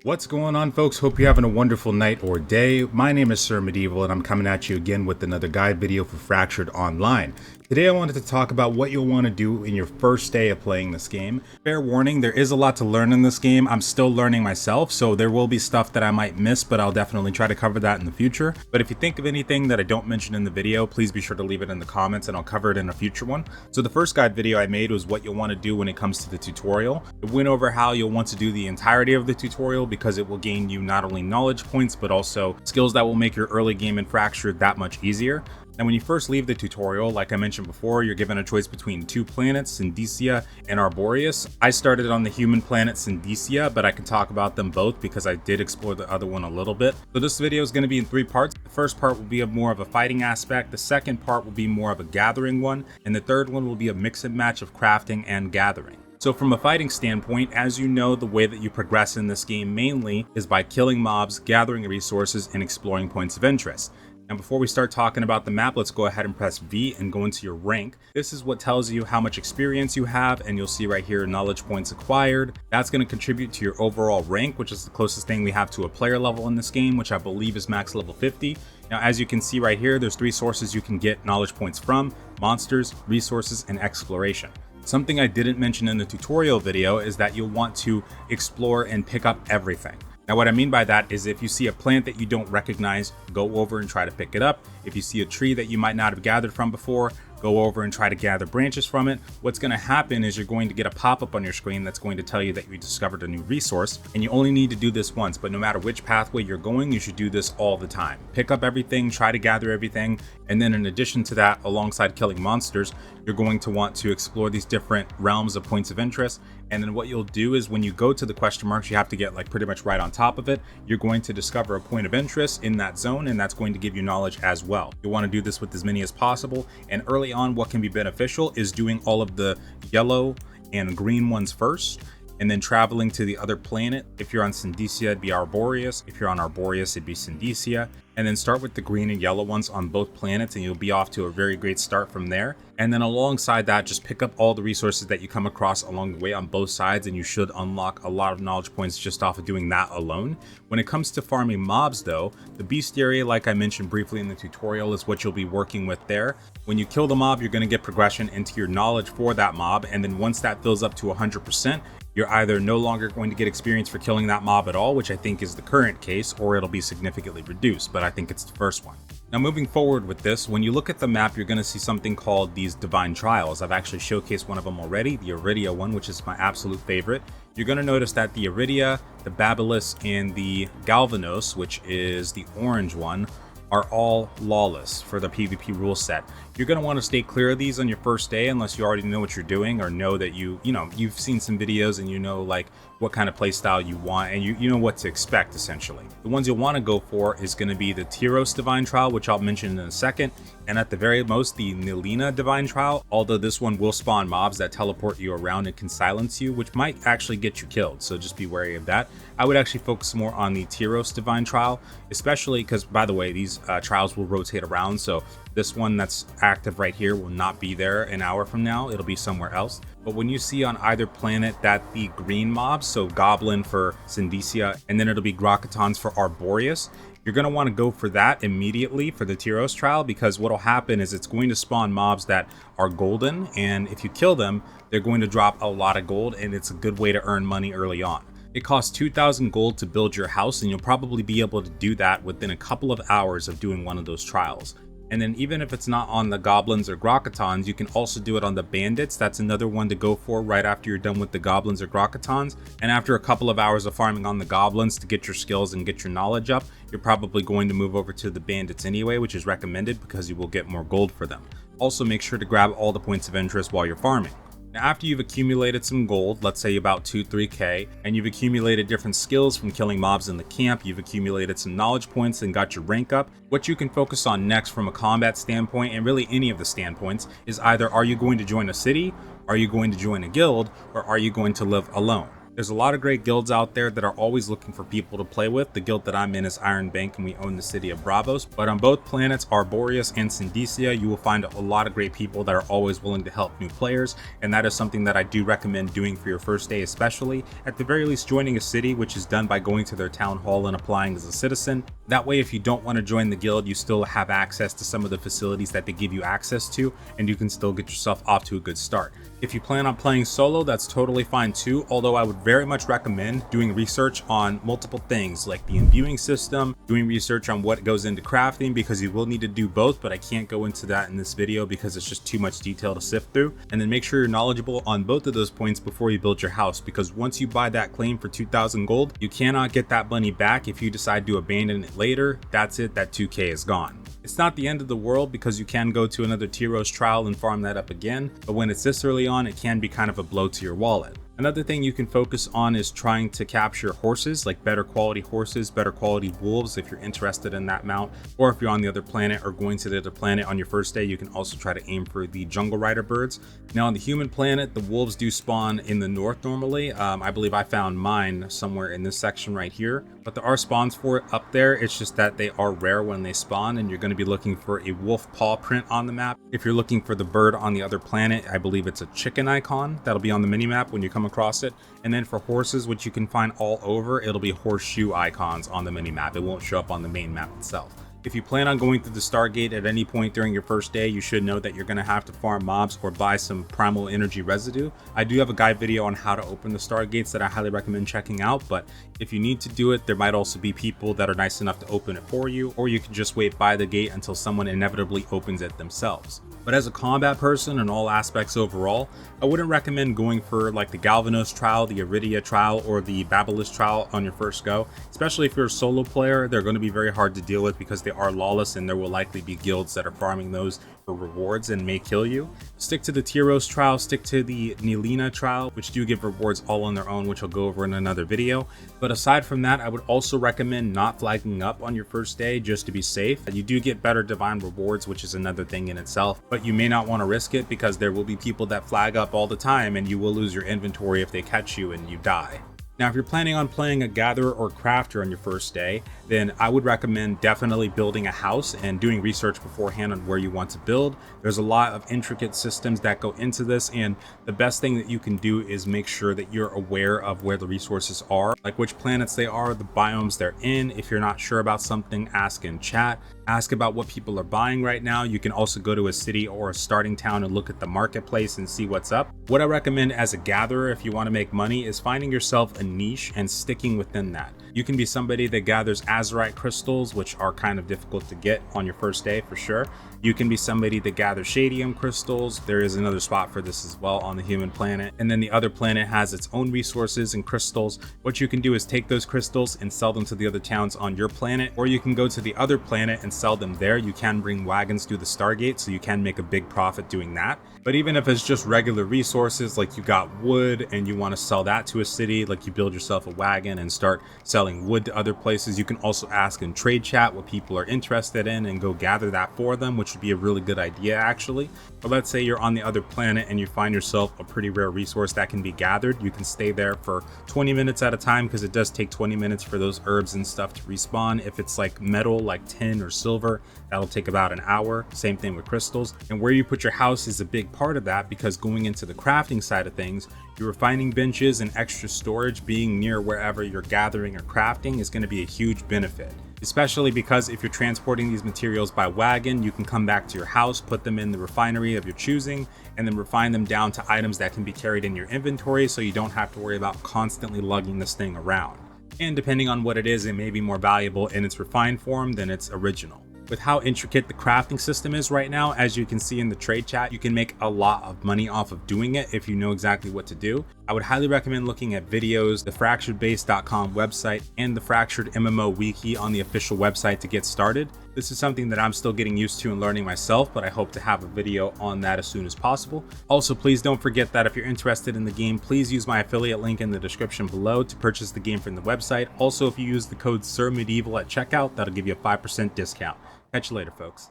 What's going on, folks? Hope you're having a wonderful night or day. My name is Sir Medieval and I'm coming at you again with another guide video for Fractured Online. Today I wanted to talk about what you'll want to do in your first day of playing this game. Fair warning, there is a lot to learn in this game. I'm still learning myself, so there will be stuff that I might miss, but I'll definitely try to cover that in the future. But if you think of anything that I don't mention in the video, please be sure to leave it in the comments and I'll cover it in a future one. So the first guide video I made was what you'll want to do when it comes to the tutorial. It went over how you'll want to do the entirety of the tutorial because it will gain you not only knowledge points, but also skills that will make your early game in Fractured that much easier. Now, when you first leave the tutorial, like I mentioned before, you're given a choice between two planets, Syndesia and Arboreus. I started on the human planet Syndesia, but I can talk about them both because I did explore the other one a little bit. So this video is going to be in three parts. The first part will be more of a fighting aspect, the second part will be more of a gathering one, and the third one will be a mix and match of crafting and gathering. So from a fighting standpoint, as you know, the way that you progress in this game mainly is by killing mobs, gathering resources, and exploring points of interest. Now, before we start talking about the map, let's go ahead and press V and go into your rank. This is what tells you how much experience you have, and you'll see right here, knowledge points acquired. That's going to contribute to your overall rank, which is the closest thing we have to a player level in this game, which I believe is max level 50. Now, as you can see right here, there's three sources you can get knowledge points from: monsters, resources, and exploration. Something I didn't mention in the tutorial video is that you'll want to explore and pick up everything. Now, what I mean by that is if you see a plant that you don't recognize, go over and try to pick it up. If you see a tree that you might not have gathered from before, go over and try to gather branches from it. What's going to happen is you're going to get a pop-up on your screen that's going to tell you that you discovered a new resource, and you only need to do this once, but no matter which pathway you're going, you should do this all the time. Pick up everything, try to gather everything, and then in addition to that, alongside killing monsters, you're going to want to explore these different realms of points of interest. And then what you'll do is when you go to the question marks, you have to get like pretty much right on top of it. You're going to discover a point of interest in that zone, and that's going to give you knowledge as well. You'll want to do this with as many as possible, and early on what can be beneficial is doing all of the yellow and green ones first, and then traveling to the other planet. If you're on Syndesia, it'd be Arboreus. If you're on Arboreus, it'd be Syndesia. And then start with the green and yellow ones on both planets, and you'll be off to a very great start from there. And then alongside that, just pick up all the resources that you come across along the way on both sides, and you should unlock a lot of knowledge points just off of doing that alone. When it comes to farming mobs though, the beast area, like I mentioned briefly in the tutorial, is what you'll be working with there. When you kill the mob, you're going to get progression into your knowledge for that mob, and then once that fills up to 100%, you're either no longer going to get experience for killing that mob at all, which I think is the current case, or it'll be significantly reduced, but I think it's the first one. Now, moving forward with this, when you look at the map, you're going to see something called these divine trials. I've actually showcased one of them already, the Iridia one, which is my absolute favorite. You're going to notice that the Iridia, the Babylis, and the Galvanos, which is the orange one, are all lawless for the PvP rule set. You're going to want to stay clear of these on your first day unless you already know what you're doing, or know that you've seen some videos and you know like what kind of playstyle you want, and you know what to expect essentially. The ones you'll want to go for is going to be the Tyros Divine Trial, which I'll mention in a second, and at the very most the Nilina Divine Trial, although this one will spawn mobs that teleport you around and can silence you, which might actually get you killed, so just be wary of that. I would actually focus more on the Tyros Divine Trial, especially because, by the way, these trials will rotate around, so this one that's active right here will not be there an hour from now, it'll be somewhere else. But when you see on either planet that the green mobs, so Goblin for Syndesia, and then it'll be Grokatons for Arboreus, you're going to want to go for that immediately for the Tyros trial, because what'll happen is it's going to spawn mobs that are golden, and if you kill them, they're going to drop a lot of gold, and it's a good way to earn money early on. It costs 2,000 gold to build your house, and you'll probably be able to do that within a couple of hours of doing one of those trials. And then even if it's not on the Goblins or Grokatons, you can also do it on the Bandits. That's another one to go for right after you're done with the Goblins or Grokatons. And after a couple of hours of farming on the Goblins to get your skills and get your knowledge up, you're probably going to move over to the Bandits anyway, which is recommended because you will get more gold for them. Also, make sure to grab all the points of interest while you're farming. Now, after you've accumulated some gold, let's say about 2-3k, and you've accumulated different skills from killing mobs in the camp, you've accumulated some knowledge points and got your rank up, what you can focus on next from a combat standpoint, and really any of the standpoints, is either are you going to join a city, are you going to join a guild, or are you going to live alone? There's a lot of great guilds out there that are always looking for people to play with. The guild that I'm in is Iron Bank and we own the city of Bravos, but on both planets, Arboreus and Syndesia, you will find a lot of great people that are always willing to help new players, and that is something that I do recommend doing for your first day, especially at the very least joining a city, which is done by going to their town hall and applying as a citizen. That way, if you don't want to join the guild, you still have access to some of the facilities that they give you access to, and you can still get yourself off to a good start. If you plan on playing solo, that's totally fine too, although I would very much recommend doing research on multiple things like the imbuing system, doing research on what goes into crafting, because you will need to do both, but I can't go into that in this video because it's just too much detail to sift through. And then make sure you're knowledgeable on both of those points before you build your house, because once you buy that claim for 2,000 gold, you cannot get that money back if you decide to abandon it later. That's it, that 2K is gone. It's not the end of the world because you can go to another Tyros trial and farm that up again, but when it's this early on, it can be kind of a blow to your wallet. Another thing you can focus on is trying to capture horses, like better quality horses, better quality wolves if you're interested in that mount, or if you're on the other planet or going to the other planet on your first day, you can also try to aim for the jungle rider birds. Now on the human planet, the wolves do spawn in the north normally. I believe I found mine somewhere in this section right here, but there are spawns for it up there. It's just that they are rare when they spawn, and you're going to be looking for a wolf paw print on the map. If you're looking for the bird on the other planet, I believe it's a chicken icon that'll be on the mini map when you come across it. And then for horses, which you can find all over, it'll be horseshoe icons on the mini map. It won't show up on the main map itself. If you plan on going through the Stargate at any point during your first day, you should know that you're going to have to farm mobs or buy some primal energy residue. I do have a guide video on how to open the Stargates that I highly recommend checking out, but if you need to do it, there might also be people that are nice enough to open it for you, or you can just wait by the gate until someone inevitably opens it themselves. But as a combat person in all aspects overall, I wouldn't recommend going for like the Galvanos trial, the Iridia trial, or the Babylus trial on your first go. Especially if you're a solo player, they're going to be very hard to deal with because they are lawless and there will likely be guilds that are farming those for rewards and may kill you. Stick to the Tyros trial, stick to the Nelina trial, which do give rewards all on their own, which I'll go over in another video. But aside from that, I would also recommend not flagging up on your first day just to be safe. You do get better divine rewards, which is another thing in itself, but you may not want to risk it because there will be people that flag up all the time and you will lose your inventory if they catch you and you die. Now, if you're planning on playing a gatherer or crafter on your first day, then I would recommend definitely building a house and doing research beforehand on where you want to build. There's a lot of intricate systems that go into this, and the best thing that you can do is make sure that you're aware of where the resources are, like which planets they are, the biomes they're in. If you're not sure about something, ask in chat. Ask about what people are buying right now. You can also go to a city or a starting town and look at the marketplace and see what's up. What I recommend as a gatherer, if you want to make money, is finding yourself a niche and sticking within that. You can be somebody that gathers azurite crystals, which are kind of difficult to get on your first day for sure. You can be somebody that gathers shadium crystals. There is another spot for this as well on the human planet. And then the other planet has its own resources and crystals. What you can do is take those crystals and sell them to the other towns on your planet, or you can go to the other planet and sell them there. You can bring wagons through the Stargate, so you can make a big profit doing that. But even if it's just regular resources, like you got wood and you want to sell that to a city, like you build yourself a wagon and start selling wood to other places, you can also ask in trade chat what people are interested in and go gather that for them, which would be a really good idea actually. But let's say you're on the other planet and you find yourself a pretty rare resource that can be gathered. You can stay there for 20 minutes at a time, because it does take 20 minutes for those herbs and stuff to respawn. If it's like metal, like tin or silver, that'll take about an hour. Same thing with crystals. And where you put your house is a big part of that, because going into the crafting side of things, your refining benches and extra storage being near wherever you're gathering or crafting is going to be a huge benefit. Especially because if you're transporting these materials by wagon, you can come back to your house, put them in the refinery of your choosing, and then refine them down to items that can be carried in your inventory, so you don't have to worry about constantly lugging this thing around. And depending on what it is, it may be more valuable in its refined form than its original. With how intricate the crafting system is right now, as you can see in the trade chat, you can make a lot of money off of doing it if you know exactly what to do. I would highly recommend looking at videos, the fracturedbase.com website, and the Fractured MMO wiki on the official website to get started. This is something that I'm still getting used to and learning myself, but I hope to have a video on that as soon as possible. Also, please don't forget that if you're interested in the game, please use my affiliate link in the description below to purchase the game from the website. Also, if you use the code SirMedieval at checkout, that'll give you a 5% discount. Catch you later, folks.